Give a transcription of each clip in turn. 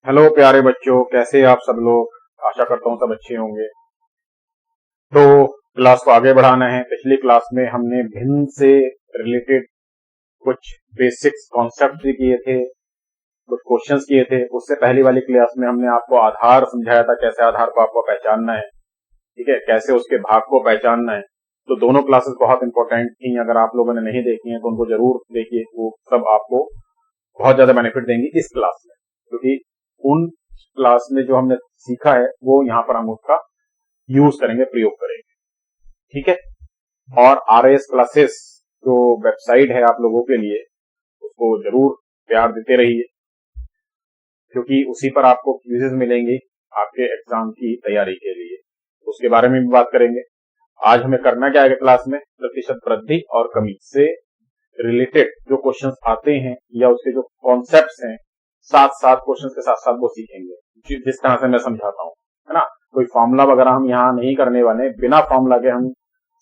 Hello प्यारे बच्चों, कैसे आप सब लोग। आशा करता हूँ सब अच्छे होंगे। तो क्लास को आगे बढ़ाना है। पिछली क्लास में हमने भिन्न से रिलेटेड कुछ बेसिक्स कॉन्सेप्ट भी किए थे, कुछ क्वेश्चंस किए थे। उससे पहली वाली क्लास में हमने आपको आधार समझाया था, कैसे आधार को आपको पहचानना है, ठीक है, कैसे उसके भाग को पहचानना है। तो दोनों क्लासेस बहुत इंपॉर्टेंट थी। अगर आप लोगों ने नहीं देखी हैं तो उनको जरूर देखिए, वो सब आपको बहुत ज्यादा बेनिफिट देंगी इस क्लास में, क्योंकि उन क्लास में जो हमने सीखा है वो यहाँ पर हम उसका यूज करेंगे, प्रयोग करेंगे, ठीक है। और RIS क्लासेस जो वेबसाइट है आप लोगों के लिए, उसको जरूर प्यार देते रहिए, क्योंकि उसी पर आपको क्विज़ेस मिलेंगी आपके एग्जाम की तैयारी के लिए। उसके बारे में भी बात करेंगे। आज हमें करना क्या है क्लास में, प्रतिशत वृद्धि और कमी से रिलेटेड जो क्वेश्चंस आते हैं या उसके जो कॉन्सेप्ट्स हैं, साथ साथ क्वेश्चंस के साथ साथ वो सीखेंगे जिस तरह से मैं समझाता हूँ, है ना। कोई फॉर्मूला वगैरह हम यहाँ नहीं करने वाले, बिना फॉर्मूला के हम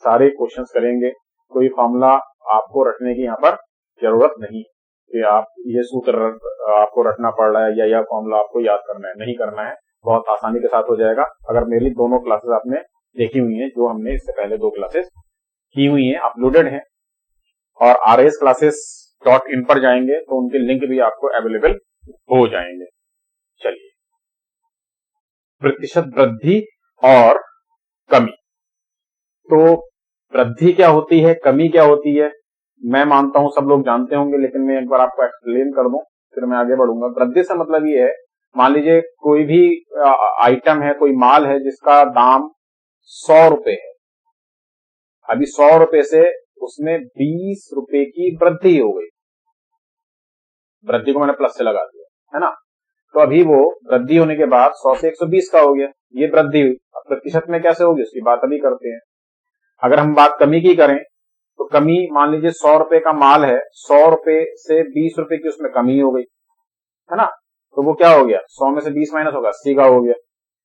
सारे क्वेश्चंस करेंगे। कोई फॉर्मूला आपको रटने की यहाँ पर जरूरत नहीं कि आप ये सूत्र आपको रटना पड़ रहा है या यह फॉर्मूला आपको याद करना है, नहीं करना है। बहुत आसानी के साथ हो जाएगा अगर मेरी दोनों क्लासेस आपने देखी हुई है, जो हमने इससे पहले 2 क्लासेस की हुई है, अपलोडेड है। और RIS classes.in पर जाएंगे तो उनके लिंक भी आपको अवेलेबल हो जाएंगे। चलिए, प्रतिशत वृद्धि और कमी। तो वृद्धि क्या होती है, कमी क्या होती है, मैं मानता हूं सब लोग जानते होंगे, लेकिन मैं एक बार आपको एक्सप्लेन कर दूं, फिर मैं आगे बढ़ूंगा। वृद्धि से मतलब ये है, मान लीजिए कोई भी आइटम है, कोई माल है जिसका दाम 100 रुपए है। अभी 100 रुपए से उसमें 20 रुपए की वृद्धि हो गई। वृद्धि को मैंने प्लस से लगा दिया, है ना। तो अभी वो वृद्धि होने के बाद 100 से 120 का हो गया, ये वृद्धि हुई। अब प्रतिशत में कैसे होगी उसकी बात अभी करते हैं। अगर हम बात कमी की करें तो कमी, मान लीजिए 100 रुपए का माल है, 100 रुपए से 20 रुपए की उसमें कमी हो गई, है ना। तो वो क्या हो गया, 100 में से 20 माइनस होगा, 80 का हो गया।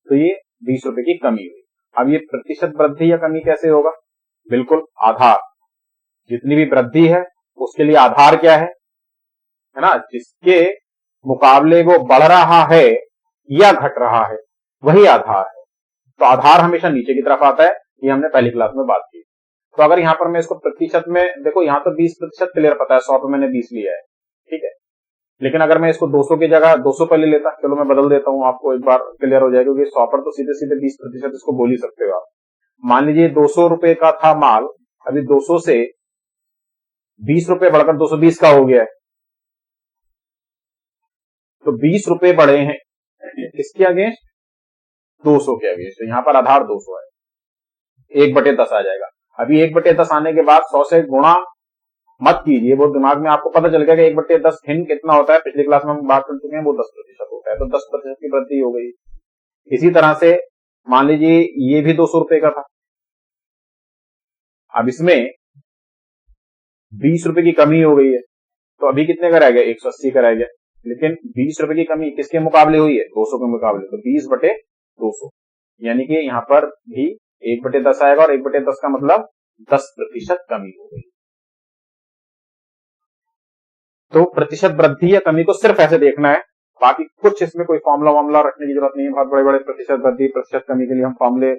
तो ये 20 रुपए की कमी हुई। अब ये प्रतिशत वृद्धि या कमी कैसे होगा, बिल्कुल आधार, जितनी भी वृद्धि है उसके लिए आधार क्या है ना, जिसके मुकाबले वो बढ़ रहा है या घट रहा है वही आधार है। तो आधार हमेशा नीचे की तरफ आता है, ये हमने पहली क्लास में बात की। तो अगर यहाँ पर मैं इसको प्रतिशत में देखो, यहाँ तो 20% क्लियर पता है, 100 पे मैंने 20 लिया है, ठीक है। लेकिन अगर मैं इसको 200 की जगह 200 पर ले लेता, चलो मैं बदल देता हूँ, आपको एक बार क्लियर हो जाएगा, क्योंकि 100 पर तो सीधे सीधे 20% इसको बोल ही सकते हो आप। मान लीजिए 200 रुपए का था माल, अभी 200 से 20 रुपए बढ़कर 220 का हो गया है। तो 20 रुपए बढ़े हैं किसके अगेंस्ट, 200 के अगेंस्ट। तो यहाँ पर आधार 200 है, 1/10 आ जाएगा। अभी 1/10 आने के बाद 100 से गुणा मत कीजिए, वो दिमाग में आपको पता चल गया कि 1/10 हिन कितना होता है, पिछली क्लास में हम बात कर चुके हैं, वो 10% होता है। तो 10% की वृद्धि हो गई। इसी तरह से मान लीजिए ये भी 200 रुपए का था, अब इसमें 20 रुपए की कमी हो गई है, तो अभी कितने का रह गया, 180 का रह गया। लेकिन 20 रुपए की कमी किसके मुकाबले हुई है, 200 के मुकाबले, तो 20/200, यानी कि यहाँ पर भी 1/10 आएगा, और 1/10 का मतलब 10% कमी हो गई। तो प्रतिशत वृद्धि या कमी को सिर्फ ऐसे देखना है, बाकी कुछ इसमें कोई फॉर्मूला वार्मूला रखने की जरूरत नहीं है। बहुत बड़े बड़े प्रतिशत वृद्धि प्रतिशत कमी के लिए हम फॉर्मूले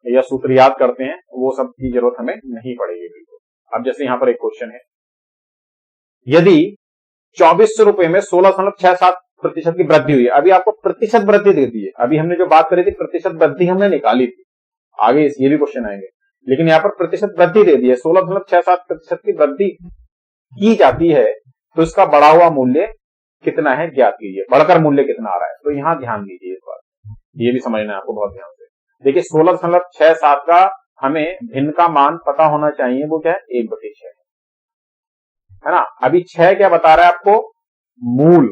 या सूत्र याद करते हैं, वो सब की जरूरत हमें नहीं पड़ेगी बिल्कुल। अब जैसे यहाँ पर एक क्वेश्चन है, यदि 2400 रुपए में 16.67% की वृद्धि हुई है। अभी आपको प्रतिशत वृद्धि दे दी है, अभी हमने जो बात करी थी प्रतिशत वृद्धि हमने निकाली थी, आगे ये भी क्वेश्चन आएंगे, लेकिन यहाँ पर प्रतिशत वृद्धि दे दी है, 16.67% की वृद्धि की जाती है, तो इसका बढ़ा हुआ मूल्य कितना है ज्ञात कीजिए, बढ़कर मूल्य कितना आ रहा है। तो यहाँ ध्यान दीजिए इस बात, ये भी समझना है आपको बहुत ध्यान से। देखिए 16.67 का हमें भिन्न का मान पता होना चाहिए, वो क्या है, 1/6 है ना। अभी 6 क्या बता रहा है आपको, मूल,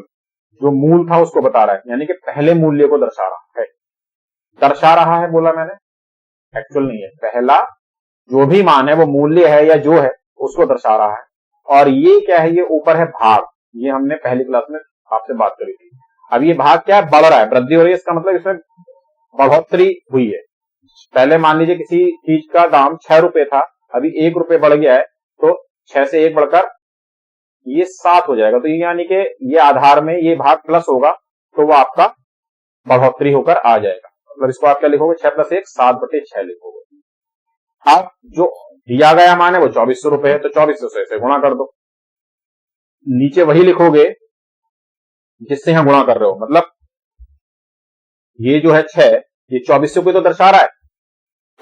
जो मूल था उसको बता रहा है, यानी कि पहले मूल्य को दर्शा रहा है बोला मैंने, एक्चुअल नहीं है, पहला जो भी मान है वो मूल्य है या जो है उसको दर्शा रहा है। और ये क्या है, ये ऊपर है भाग, ये हमने पहली क्लास में आपसे बात करी थी। अब ये भाग क्या है, बढ़ रहा है, वृद्धि हो रही है, इसका मतलब इसमें बढ़ोतरी हुई है। पहले मान लीजिए किसी चीज का दाम 6 रुपए था, अभी 1 रुपए बढ़ गया है, तो 6 से 1 बढ़कर ये 7 हो जाएगा। तो यानी कि ये आधार में ये भाग प्लस होगा, तो वो आपका बढ़ोतरी होकर आ जाएगा। मतलब इसको आप क्या लिखोगे, 6+1 7/6 लिखोगे। अब जो दिया गया मान है वो 2400 रुपए है, तो 2400 से गुणा कर दो। नीचे वही लिखोगे जिससे यहां गुणा कर रहे हो, मतलब ये जो है 6, ये 2400 को तो दर्शा रहा है,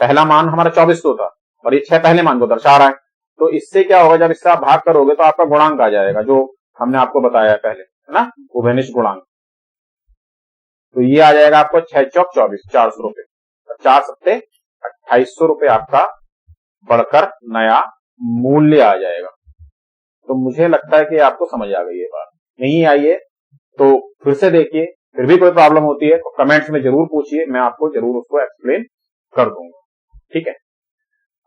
पहला मान हमारा 2400 था और ये 6 पहले मान को दर्शा रहा है। तो इससे क्या होगा, जब इससे आप भाग करोगे तो आपका गुणांक आ जाएगा, जो हमने आपको बताया पहले, है ना, उभयनिष्ठ गुणांक। तो ये आ जाएगा आपको 6 चौक 24, 400 रुपए, 4 सत्ते 2800 रुपए आपका बढ़कर नया मूल्य आ जाएगा। तो मुझे लगता है कि आपको समझ आ गई ये बात। नहीं आई है तो फिर से देखिए, फिर भी कोई प्रॉब्लम होती है तो कमेंट्स में जरूर पूछिए, मैं आपको जरूर उसको एक्सप्लेन कर दूंगा। ठीक है,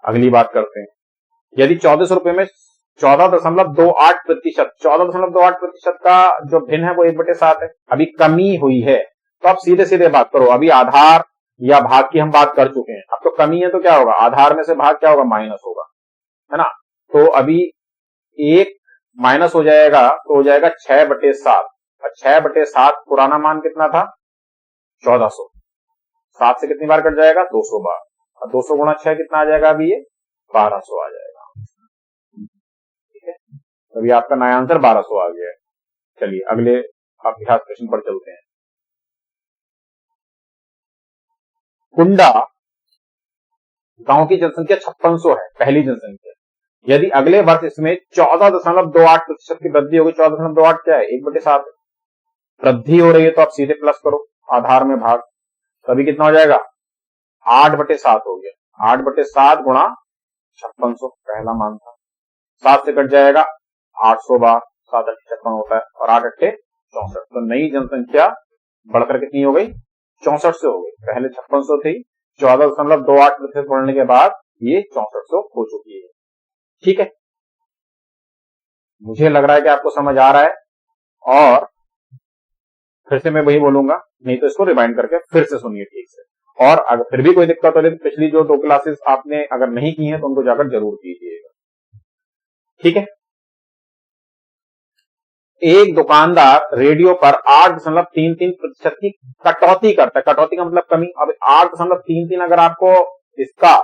अगली बात करते हैं। यदि 1400 रुपए में 14.28%, 14.28% का जो भिन्न है वो 1/7 है, अभी कमी हुई है, तो आप सीधे सीधे बात करो। अभी आधार या भाग की हम बात कर चुके हैं, अब तो कमी है तो क्या होगा, आधार में से भाग क्या होगा, माइनस होगा, है ना। तो अभी 1 माइनस हो जाएगा तो हो जाएगा 6/7, और 6/7 पुराना मान कितना था, 1400, 7 से कितनी बार कट जाएगा, 200 बार, और 200 गुणा 6 कितना आ जाएगा, अभी ये 1200 आ जाएगा। ठीक है, तो अभी आपका नया आंसर 1200 आ गया है। चलिए अगले अभ्यास प्रश्न पर चलते हैं। कुंडा गांव की जनसंख्या 5600 है, पहली जनसंख्या। यदि अगले वर्ष इसमें 14.28% की वृद्धि होगी, 14.28 क्या है, 1/7 वृद्धि हो रही है, तो आप सीधे प्लस करो, आधार में भाग, तभी कितना हो जाएगा, 8/7 हो गया। 8/7 गुणा 5600 पहला मान था, 7 से कट जाएगा 800 बार, 7 8 56 होता है, और 8 8 64। तो नई जनसंख्या बढ़कर कितनी हो गई, 64 से हो गई। पहले 5600 थी, 14.28% बढ़ने के बाद ये 6400 हो चुकी है। ठीक है, मुझे लग रहा है कि आपको समझ आ रहा है, और फिर से मैं वही बोलूंगा, नहीं तो इसको रिवाइंड करके फिर से सुनिए ठीक से। और अगर फिर भी कोई दिक्कत हो रही तो पिछली जो 2 क्लासेस आपने अगर नहीं की हैं तो उनको जाकर जरूर कीजिएगा। ठीक है, एक दुकानदार रेडियो पर 8.33% की कटौती करता है, कटौती का मतलब कमी। अब 8.33 अगर आपको इसका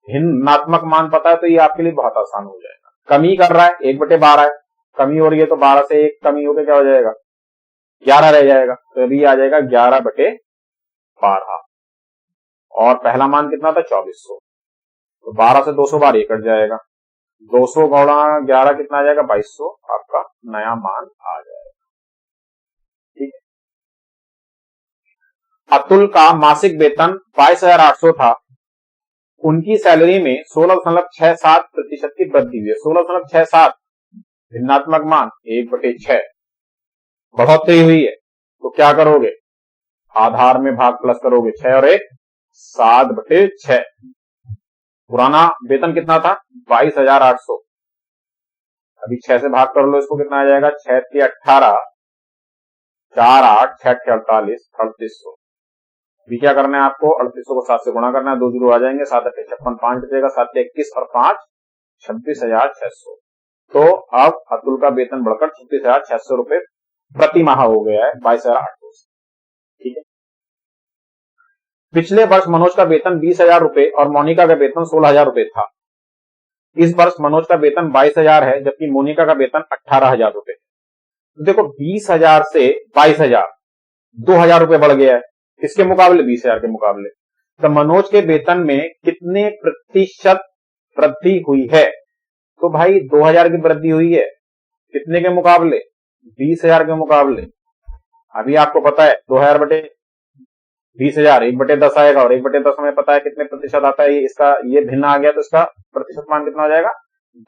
भिन्नात्मक मान पता है तो ये आपके लिए बहुत आसान हो जाएगा। कमी कर रहा है, 1/12 है, कमी हो रही है, तो 12 से 1 कमी होकर क्या हो जाएगा, 11 रह जाएगा, तो अभी आ जाएगा 11/12। और पहला मान कितना था, 2400, तो 12 से 200 बार ये कट जाएगा, 200 गुणा 11 कितना आ जाएगा, 2200, आपका नया मान आ जाएगा। ठीक है, अतुल का मासिक वेतन 22,800 था, उनकी सैलरी में 16.67% की वृद्धि हुई है। 16.67 भिन्नात्मक मान 1/6 बढ़ोतरी हुई है, तो क्या करोगे, आधार में भाग प्लस करोगे, 6 और 1 7/6। पुराना वेतन कितना था, 22,800, अभी 6 से भाग कर लो इसको, कितना आ जाएगा, 6 के 18, 4 8 6 48, 3800। अभी क्या करना है आपको, 3800 को 7 से गुणा करना है, 2 जीरो आ जाएंगे, 7 8 56, 5 बचेगा, 7 21 और 5 26,600। तो अब अतुल का वेतन बढ़कर 26,600 रुपए प्रति माह हो गया है 22,800 से। ठीक है, पिछले वर्ष मनोज का वेतन 20,000 रुपए और मोनिका का वेतन 16,000 रुपए था। इस वर्ष मनोज का वेतन 22,000 है, जबकि मोनिका का वेतन 18,000 रुपए। तो देखो 20,000 से 22,000, 2,000 रुपए बढ़ गया है, किसके मुकाबले, 20,000 के मुकाबले। तो मनोज के वेतन में कितने प्रतिशत वृद्धि हुई है, तो भाई 2,000 की वृद्धि हुई है, कितने के मुकाबले, 20,000 के मुकाबले। अभी आपको पता है 2,000/20,000 1/10 आएगा, और 1/10 हमें पता है कितने प्रतिशत आता है, इसका ये भिन्न आ गया, तो इसका प्रतिशत मान कितना हो जाएगा,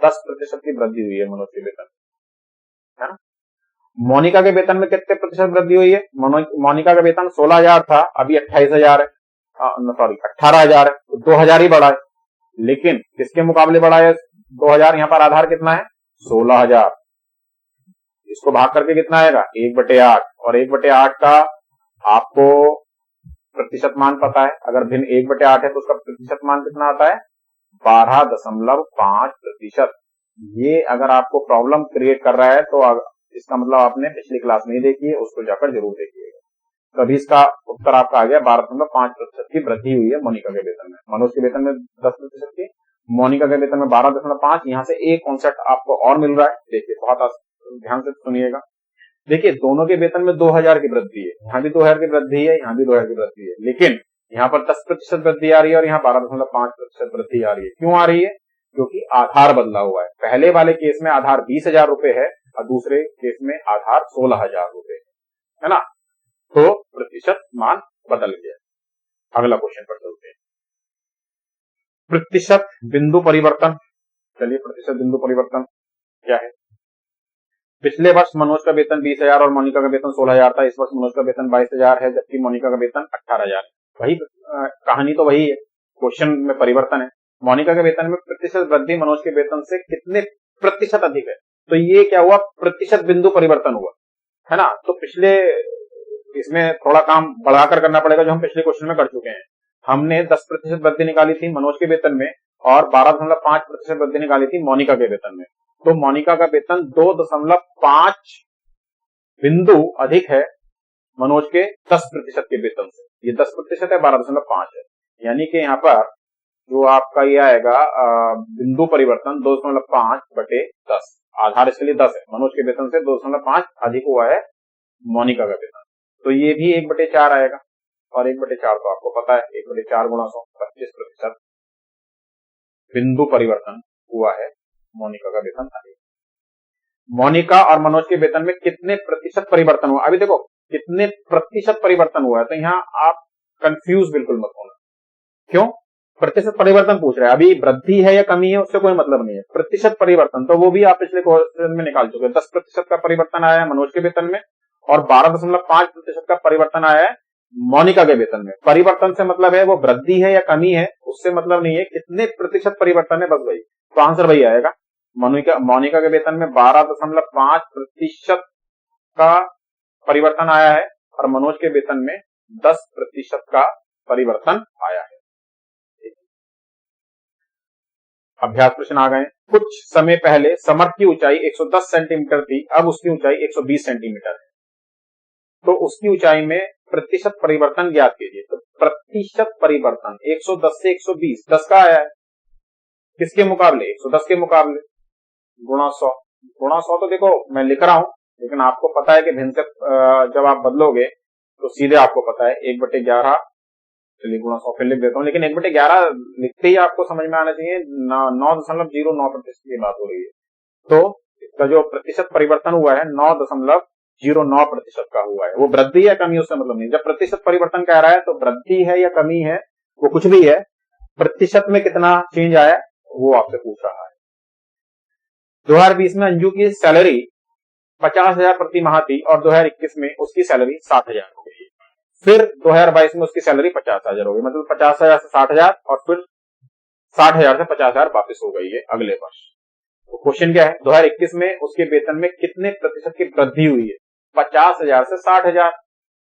10% की वृद्धि हुई है मनोज के वेतन, है ना। मोनिका के वेतन में कितने प्रतिशत वृद्धि हुई है, मोनिका का वेतन 16,000 था, अभी 28,000 है, सॉरी 18,000 है, तो 2,000 ही बढ़ा है। लेकिन किसके मुकाबले बढ़ा है 2,000, यहाँ पर आधार कितना है, 16,000, इसको भाग करके कितना आएगा, 1/8, और 1/8 का आपको प्रतिशत मान पता है, अगर भिन्न 1/8 है तो उसका प्रतिशत मान कितना आता है, 12.5%। ये अगर आपको प्रॉब्लम क्रिएट कर रहा है तो इसका मतलब आपने पिछली क्लास नहीं देखी है, उसको जाकर जरूर देखिएगा। तो अभी इसका उत्तर आपका आ गया 12.5% की वृद्धि हुई है मोनिका के वेतन में। मनोज के वेतन में 10% की, मोनिका के वेतन में 12.5। यहाँ से एक कॉन्सेप्ट आपको और मिल रहा है, देखिए बहुत ध्यान से सुनिएगा। देखिए दोनों के वेतन में 2000 की वृद्धि है, यहाँ भी 2000 की वृद्धि है, यहाँ भी 2000 की वृद्धि है, लेकिन यहाँ पर 10% वृद्धि आ रही है और यहाँ 12.5% वृद्धि आ रही है। क्यों आ रही है? क्योंकि आधार बदला हुआ है। पहले वाले केस में आधार 20,000 रुपए है और दूसरे केस में आधार 16,000 रुपए है ना, तो प्रतिशत मान बदल गया। अगला क्वेश्चन पर चलते हैं। प्रतिशत बिंदु परिवर्तन। चलिए प्रतिशत बिंदु परिवर्तन क्या है? पिछले वर्ष मनोज का वेतन 20,000 और मोनिका का वेतन 16,000 था। इस वर्ष मनोज का वेतन 22,000 है जबकि मोनिका का वेतन 18,000 है। वही कहानी तो वही है, क्वेश्चन में परिवर्तन है। मोनिका के वेतन में प्रतिशत वृद्धि मनोज के वेतन से कितने प्रतिशत अधिक है? तो ये क्या हुआ? प्रतिशत बिंदु परिवर्तन हुआ है ना। तो पिछले इसमें थोड़ा काम बढ़ाकर करना पड़ेगा जो हम पिछले क्वेश्चन में कर चुके हैं। हमने 10% वृद्धि निकाली थी मनोज के वेतन में और 12.5% वृद्धि निकाली थी मोनिका के वेतन में। तो मोनिका का वेतन 2.5 बिंदु अधिक है मनोज के 10% के वेतन से। ये 10% है, 12.5 है, यानी कि यहाँ पर जो आपका ये आएगा बिंदु परिवर्तन 2.5/10। आधार इसके लिए 10 है, मनोज के वेतन से 2.5 अधिक हुआ है मोनिका का वेतन, तो ये भी 1/4 आएगा। और 1/4 तो आपको पता है, 1/4 गुणा 100, 25% बिंदु परिवर्तन हुआ है मोनिका का वेतन अधिक। मोनिका और मनोज के वेतन में कितने प्रतिशत परिवर्तन हुआ? अभी देखो कितने प्रतिशत परिवर्तन हुआ है, तो यहाँ आप कंफ्यूज बिल्कुल मत होना। क्यों? प्रतिशत परिवर्तन पूछ रहे हैं, अभी वृद्धि है या कमी है उससे कोई मतलब नहीं है। प्रतिशत परिवर्तन तो वो भी आप पिछले क्वेश्चन में निकाल चुके हैं। 10% का परिवर्तन आया है मनोज के वेतन में और 12.5% का परिवर्तन आया है मोनिका के वेतन में। परिवर्तन से मतलब है वो वृद्धि है या कमी है, उससे मतलब नहीं है। कितने प्रतिशत परिवर्तन है, बस वही, तो आंसर वही आएगा। मोनिका के वेतन में 12.5% का परिवर्तन आया है और मनोज के वेतन में 10% का परिवर्तन आया है। अभ्यास प्रश्न आ गए। कुछ समय पहले समर्थ की ऊंचाई 110 सेंटीमीटर थी, अब उसकी ऊंचाई 120 सेंटीमीटर है, तो उसकी ऊंचाई में प्रतिशत परिवर्तन ज्ञात कीजिए। तो प्रतिशत परिवर्तन 110 से 120, 10 का आया है, किसके मुकाबले? 110 के मुकाबले, गुणा 100। गुणा 100 तो देखो मैं लिख रहा हूं, लेकिन आपको पता है कि भिन्न से जब आप बदलोगे तो सीधे आपको पता है 1/11। चलिए गुणा 100 फिर लिख देता हूं, लेकिन 1/11 लिखते ही आपको समझ में आना चाहिए 9.09% की बात हो रही है। तो इसका जो प्रतिशत परिवर्तन हुआ है 9.09% का हुआ है। वो वृद्धि या कमी उससे मतलब नहीं। जब प्रतिशत परिवर्तन कह रहा है तो वृद्धि है या कमी है, वो कुछ भी है, प्रतिशत में कितना चेंज आया वो आपसे पूछ रहा है। 2020 में अंजू की सैलरी 50,000 प्रति माह थी और 2021 में उसकी सैलरी 60,000 हो गई। फिर 2022 में उसकी सैलरी 50,000 हो गई, मतलब 50,000 से 60,000 और फिर 60,000 से 50,000 वापस हो गई है अगले वर्ष। तो क्वेश्चन क्या है? 2021 में उसके वेतन में कितने प्रतिशत की वृद्धि हुई है? 50,000 से 60,000,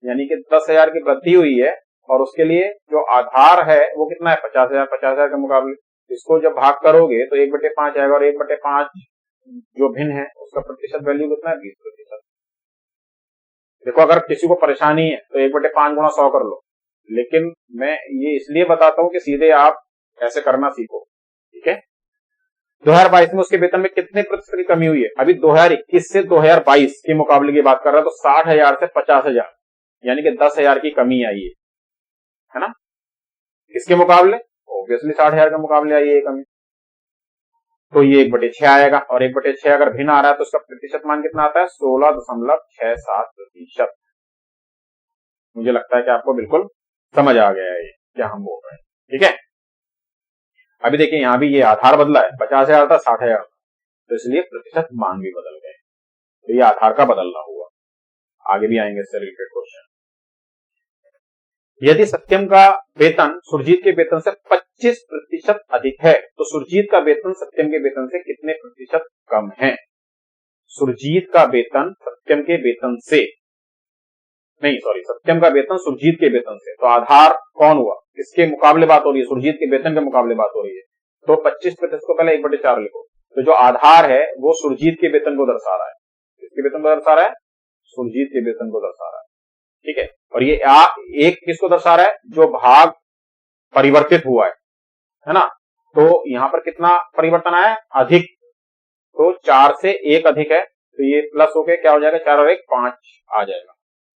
यानी कि 10,000 की वृद्धि हुई है और उसके लिए जो आधार है वो कितना है? 50,000। 50,000 के मुकाबले इसको जब भाग करोगे तो 1/5 आएगा और 1/5 जो भिन्न है उसका प्रतिशत वैल्यू कितना है? 20%। देखो अगर किसी को परेशानी है तो 1/5 गुणा 100 कर लो, लेकिन मैं ये इसलिए बताता हूं कि सीधे आप ऐसे करना सीखो, ठीक है। 2022 में उसके वेतन में कितने प्रतिशत की कमी हुई है? अभी 2021 से 2022 के मुकाबले की बात कर रहा है, तो 60,000 से 50,000, यानी कि 10,000 की कमी आई है ना। किसके मुकाबले? ऑब्वियसली 60,000 के मुकाबले आई है कमी। तो ये 1/6 आएगा और 1/6 अगर भिन्न आ रहा है तो उसका प्रतिशत मान कितना आता है? 16.67%। मुझे लगता है कि आपको बिल्कुल समझ आ गया है ये क्या हम बोल रहे हैं, ठीक है। अभी देखिए यहां भी ये आधार बदला है, 50,000 था 60,000, तो इसलिए प्रतिशत मान भी बदल गए, तो ये आधार का बदलना हुआ। आगे भी आएंगे इससे रिलेटेड क्वेश्चन। यदि सत्यम का वेतन सुरजीत के वेतन से 25% अधिक है तो सुरजीत का वेतन सत्यम के वेतन से कितने प्रतिशत कम है? सुरजीत का वेतन सत्यम के वेतन से नहीं, सॉरी, सत्यम का वेतन सुरजीत के वेतन से, तो आधार कौन हुआ? किसके मुकाबले बात हो रही है? सुरजीत के वेतन के मुकाबले बात हो रही है, तो 25% को पहले 1/4 लिखो। तो जो आधार है वो सुरजीत के वेतन को दर्शा रहा है। किसके वेतन को दर्शा रहा है? सुरजीत के वेतन को दर्शा रहा है, ठीक है। और ये एक किसको दर्शा रहा है, जो भाग परिवर्तित हुआ है ना। तो यहां पर कितना परिवर्तन आया, अधिक, तो 4 से 1 अधिक है, तो ये प्लस होके क्या हो जाएगा, 4 और 1 5 आ जाएगा।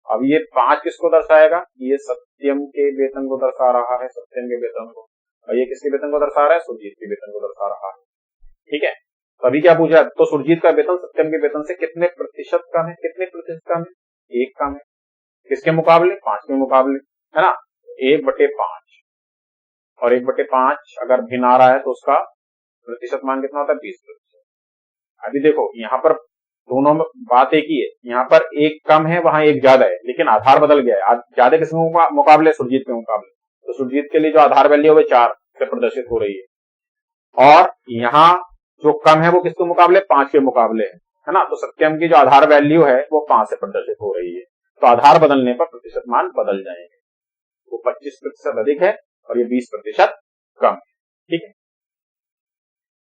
अब ये 5 किसको दर्शाएगा, ये सत्यम के वेतन को दर्शा रहा है, सत्यम के वेतन को, और ये किसके वेतन को दर्शा रहा है, सुरजीत के वेतन को दर्शा रहा है। ठीक है, तो अभी क्या पूछा, तो सुरजीत का वेतन सत्यम के वेतन से कितने प्रतिशत कम है, कितने प्रतिशत कम है, 1 कम है, किसके मुकाबले, 5 के मुकाबले, है ना। 1/5 और 1/5 अगर भिन्न आ रहा है तो उसका प्रतिशत मान कितना होता है, 20%। अभी देखो यहाँ पर दोनों में बात एक ही है, यहाँ पर 1 कम है, वहां 1 ज्यादा है, लेकिन आधार बदल गया है। ज्यादा किसके मुकाबले, सुरजीत के मुकाबले, तो सुरजीत के लिए जो आधार वैल्यू है 4 से प्रदर्शित हो रही है, और यहाँ जो कम है वो किसके मुकाबले, 5 के मुकाबले है ना। तो सत्यम की जो आधार वैल्यू है वो 5 से प्रदर्शित हो रही है, तो आधार बदलने पर प्रतिशत मान बदल जाएंगे। वो 25% अधिक है और ये 20% कम है। ठीक है,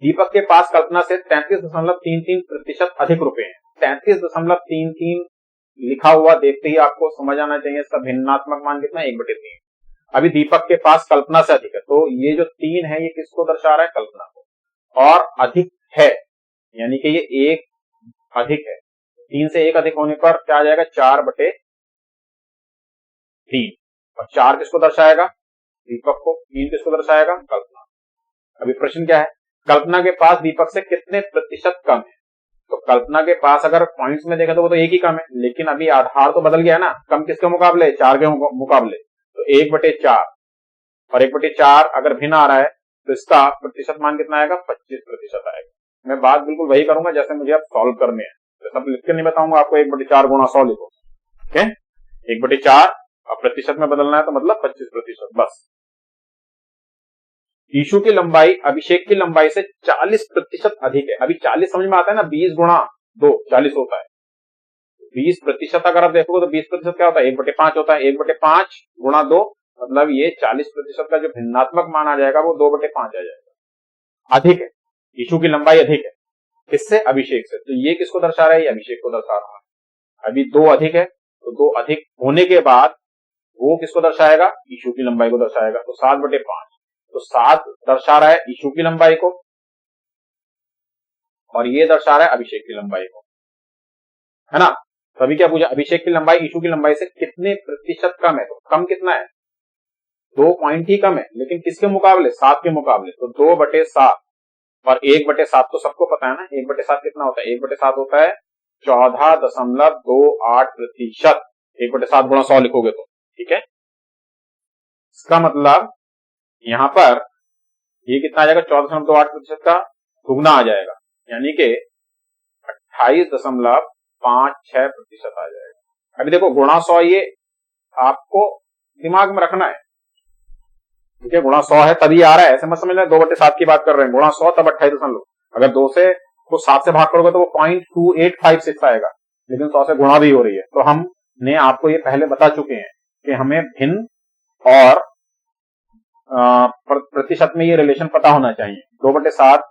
दीपक के पास कल्पना से 33.33% अधिक रुपए हैं। 33.33 लिखा हुआ देखते ही आपको समझ आना चाहिए इसका भिन्नात्मक मान कितना है, 1/3। अभी दीपक के पास कल्पना से अधिक है, तो ये जो 3 है ये किसको दर्शा रहा है, कल्पना को, और अधिक है यानी कि ये 1 अधिक है। 3 से 1 अधिक होने पर क्या आ जाएगा, 4/3, और 4 किसको दर्शाएगा, दीपक को, 3 किसको दर्शाएगा, कल्पना। अभी प्रश्न क्या है, कल्पना के पास दीपक से कितने प्रतिशत कम है। तो कल्पना के पास अगर पॉइंट्स में देखा तो वो तो 1 ही कम है, लेकिन अभी आधार तो बदल गया ना, कम किसके मुकाबले, 4 के मुकाबले, तो 1/4 और 1/4 अगर भिन्न आ रहा है तो इसका प्रतिशत मान कितना आएगा, 25% आएगा। मैं बात बिल्कुल वही करूंगा जैसे मुझे अब सॉल्व करने हैं, तो सब लिख के नहीं बताऊंगा आपको, 1/4 गुणा 100 लिखो, ठीक है, 1/4 और प्रतिशत में बदलना है तो मतलब 25% बस। ईशु की लंबाई अभिषेक की लंबाई से 40% अधिक है। अभी 40 समझ में आता है ना, 20 गुणा 2 40 होता है, 20% अगर आप देखोगे तो 20% क्या होता है, 1/5 होता है, 1/5 गुणा 2 मतलब ये 40% का जो भिन्नात्मक मान आ जाएगा वो 2/5 आ जाएगा। अधिक है, ईशु की लंबाई अधिक है, किससे, अभिषेक से, तो ये किसको दर्शा रहा है, ये अभिषेक को दर्शा रहा है। अभी 2 अधिक है, तो 2 अधिक होने के बाद वो किसको दर्शाएगा, ईशु की लंबाई को दर्शाएगा, तो 7/5, तो 7 दर्शा रहा है ईशु की लंबाई को और ये दर्शा रहा है अभिषेक की लंबाई को, है ना। तो अभी क्या पूछा, अभिषेक की लंबाई ईशु की लंबाई से कितने प्रतिशत कम है, तो कम कितना है, 2 पॉइंट ही कम है, लेकिन किसके मुकाबले, 7 के मुकाबले, तो 2/7 और 1/7 तो सबको पता है ना, 1/7 कितना होता है, 1/7 होता है 14.28%, 1/7 गुणा 100 लिखोगे तो, ठीक है। इसका मतलब यहां पर ये कितना आ जाएगा, 14.28% का दुगना आ जाएगा, यानी कि 28.56% आ जाएगा। अभी देखो गुणा 100 ये आपको दिमाग में रखना है, ठीक है, गुणा 100 है तभी आ रहा है, ऐसे मत समझना 2/7 की बात कर रहे हैं, गुणा 100 तब 28 अगर 2 से को 7 से भाग करोगे तो वो 0.2856 आएगा, लेकिन 100 से गुणा भी हो रही है। तो हमने आपको ये पहले बता चुके हैं कि हमें भिन्न और प्रतिशत में ये रिलेशन पता होना चाहिए। 2/7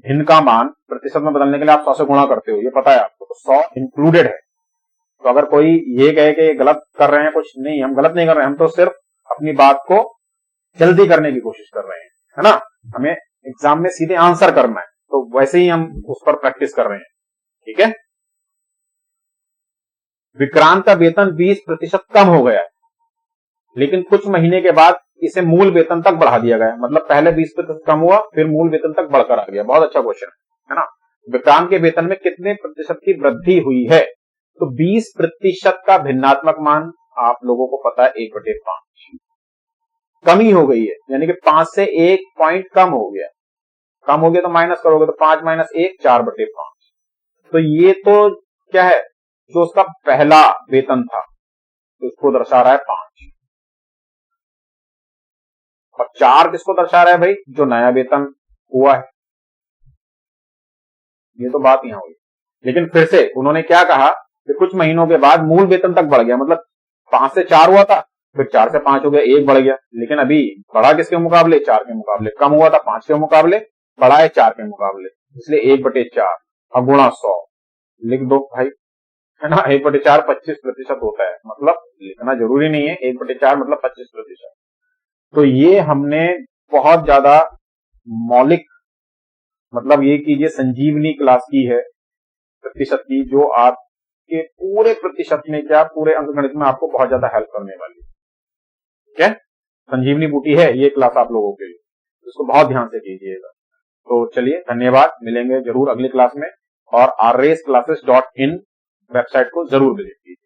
भिन्न का मान प्रतिशत में बदलने के लिए आप 100 से गुणा करते हो, ये पता है आपको, तो 100 इंक्लूडेड है। तो अगर कोई ये कहे कि गलत कर रहे हैं, कुछ नहीं, हम गलत नहीं कर रहे हैं, हम तो सिर्फ अपनी बात को जल्दी करने की कोशिश कर रहे हैं, है ना, हमें एग्जाम में सीधे आंसर करना है, तो वैसे ही हम उस पर प्रैक्टिस कर रहे हैं, ठीक है। विक्रांत का वेतन 20% कम हो गया है, लेकिन कुछ महीने के बाद इसे मूल वेतन तक बढ़ा दिया गया, मतलब पहले 20% कम हुआ फिर मूल वेतन तक बढ़कर आ गया। बहुत अच्छा क्वेश्चन है ना। विक्रांत के वेतन में कितने प्रतिशत की वृद्धि हुई है, तो 20% का भिन्नात्मक मान आप लोगों को पता है 1/5, कमी हो गई है, यानी कि 5 से 1 पॉइंट कम हो गया तो माइनस करोगे तो 5 - 1 4/5, तो ये तो क्या है, जो उसका पहला वेतन था तो उसको दर्शा रहा है 5, और 4 किसको दर्शा रहा है भाई, जो नया वेतन हुआ है। ये तो बात यहां हुई, लेकिन फिर से उन्होंने क्या कहा कि कुछ महीनों के बाद मूल वेतन तक बढ़ गया, मतलब 5 से 4 हुआ था, फिर 4 से 5 हो गया, 1 बढ़ गया, लेकिन अभी बढ़ा किसके मुकाबले, 4 के मुकाबले, कम हुआ था 5 के मुकाबले, बढ़ा है 4 के मुकाबले, इसलिए 1/4 और गुणा 100 लिख दो भाई, है ना। 1/4 25% होता है, मतलब लिखना जरूरी नहीं है, 1/4 मतलब 25%। तो ये हमने बहुत ज्यादा मौलिक, मतलब ये कीजिए संजीवनी क्लास की है प्रतिशत की, जो आपके पूरे प्रतिशत में क्या पूरे अंकगणित में आपको बहुत ज्यादा हेल्प करने वाली है। ठीक है, संजीवनी बूटी है ये क्लास आप लोगों के लिए, इसको बहुत ध्यान से कीजिएगा। तो चलिए धन्यवाद, मिलेंगे जरूर अगली क्लास में, और rraiseclasses.in वेबसाइट को जरूर विजिट कीजिए।